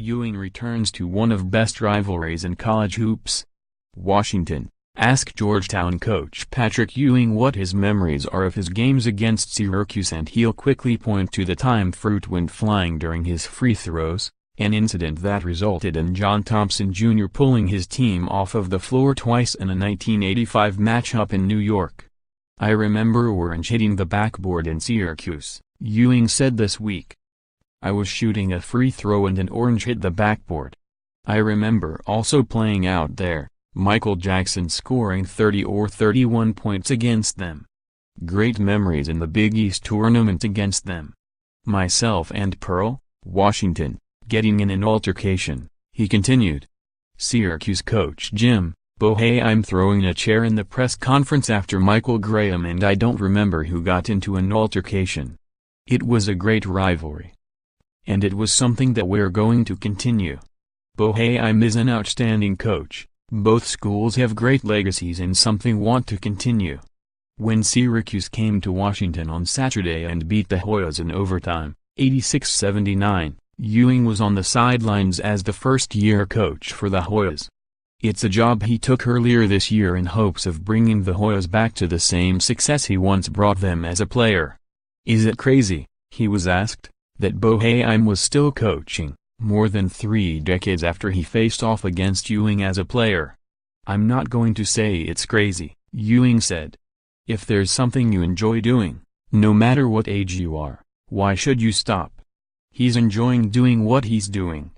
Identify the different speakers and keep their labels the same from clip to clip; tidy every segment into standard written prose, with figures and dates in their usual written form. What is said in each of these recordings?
Speaker 1: Ewing returns to one of best rivalries in college hoops. Washington. Ask Georgetown coach Patrick Ewing what his memories are of his games against Syracuse and he'll quickly point to the time fruit went flying during his free throws, an incident that resulted in John Thompson Jr. pulling his team off of the floor twice in a 1985 matchup in New York. "I remember Orange hitting the backboard in Syracuse," Ewing said this week. "I was shooting a free throw and an Orange hit the backboard. I remember also playing out there, Michael Jackson scoring 30 or 31 points against them. Great memories in the Big East tournament against them. Myself and Pearl, Washington, getting in an altercation," he continued. Syracuse coach Jim Boeheim throwing a chair in the press conference after Michael Graham and I don't remember who got into an altercation. "It was a great rivalry. And it was something that we're going to continue. Boeheim is an outstanding coach. Both schools have great legacies and something want to continue." When Syracuse came to Washington on Saturday and beat the Hoyas in overtime, 86-79, Ewing was on the sidelines as the first-year coach for the Hoyas. It's a job he took earlier this year in hopes of bringing the Hoyas back to the same success he once brought them as a player. "Is it crazy," he was asked, "that Boeheim was still coaching, more than 3 decades after he faced off against Ewing as a player?" "I'm not going to say it's crazy," Ewing said. "If there's something you enjoy doing, no matter what age you are, why should you stop? He's enjoying doing what he's doing.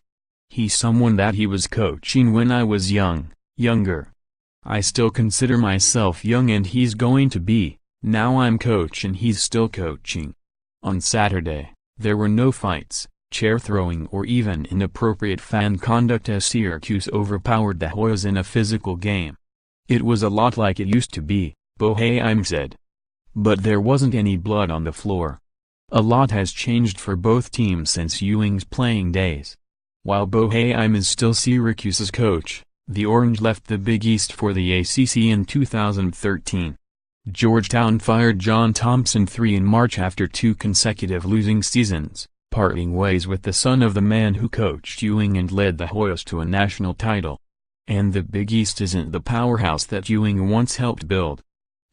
Speaker 1: He's someone that he was coaching when I was younger. I still consider myself young and he's going to be, now I'm coach and he's still coaching." On Saturday, there were no fights, chair throwing or even inappropriate fan conduct as Syracuse overpowered the Hoyas in a physical game. "It was a lot like it used to be," Boeheim said. "But there wasn't any blood on the floor. A lot has changed for both teams since Ewing's playing days." While Boeheim is still Syracuse's coach, the Orange left the Big East for the ACC in 2013. Georgetown fired John Thompson III in March after 2 consecutive losing seasons, parting ways with the son of the man who coached Ewing and led the Hoyas to a national title. And the Big East isn't the powerhouse that Ewing once helped build.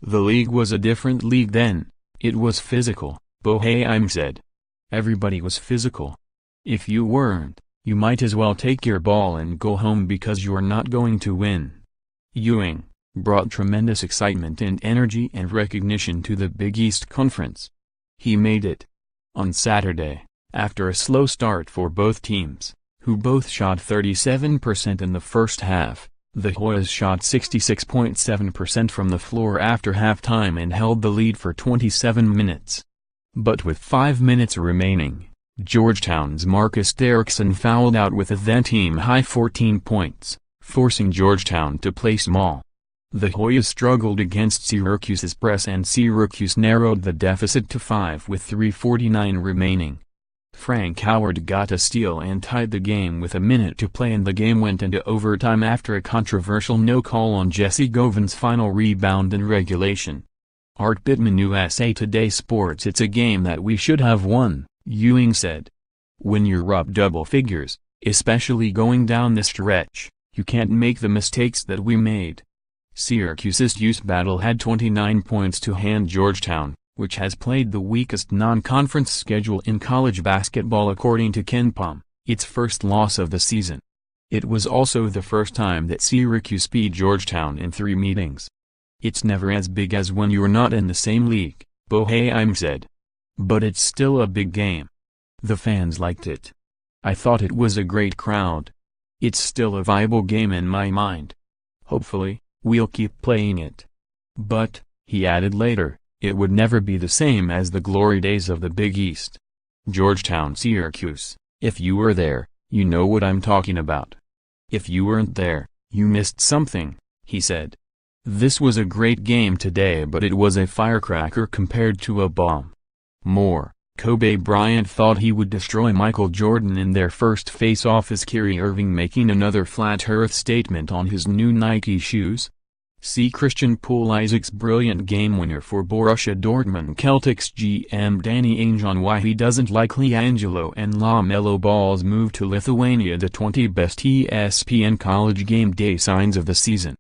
Speaker 1: "The league was a different league then, it was physical," Boeheim said. "Everybody was physical. If you weren't, you might as well take your ball and go home because you're not going to win." Ewing brought tremendous excitement and energy and recognition to the Big East Conference. He made it. On Saturday, after a slow start for both teams, who both shot 37% in the first half, the Hoyas shot 66.7% from the floor after halftime and held the lead for 27 minutes. But with 5 minutes remaining, Georgetown's Marcus Derrickson fouled out with a then-team-high 14 points, forcing Georgetown to play small. The Hoyas struggled against Syracuse's press and Syracuse narrowed the deficit to 5 with 3:49 remaining. Frank Howard got a steal and tied the game with a minute to play and the game went into overtime after a controversial no call on Jesse Govan's final rebound in regulation. Art Bittman, USA Today Sports. "It's a game that we should have won," Ewing said. "When you're up double figures, especially going down the stretch, you can't make the mistakes that we made." Syracuse's Use Battle had 29 points to hand Georgetown, which has played the weakest non-conference schedule in college basketball according to KenPom, its first loss of the season. It was also the first time that Syracuse beat Georgetown in 3 meetings. "It's never as big as when you're not in the same league," Boeheim said. "But it's still a big game. The fans liked it. I thought it was a great crowd. It's still a viable game in my mind. Hopefully, we'll keep playing it. But," he added later, "it would never be the same as the glory days of the Big East." Georgetown Syracuse, if you were there, you know what I'm talking about. If you weren't there, you missed something, he said. "This was a great game today, but it was a firecracker compared to a bomb." More, Kobe Bryant thought he would destroy Michael Jordan in their first face-off as Kyrie Irving making another flat-earth statement on his new Nike shoes. See Christian Pulisic's brilliant game winner for Borussia Dortmund. Celtics GM Danny Ainge on why he doesn't like LiAngelo and LaMelo Ball's move to Lithuania. The 20 best ESPN College Game Day signs of the season.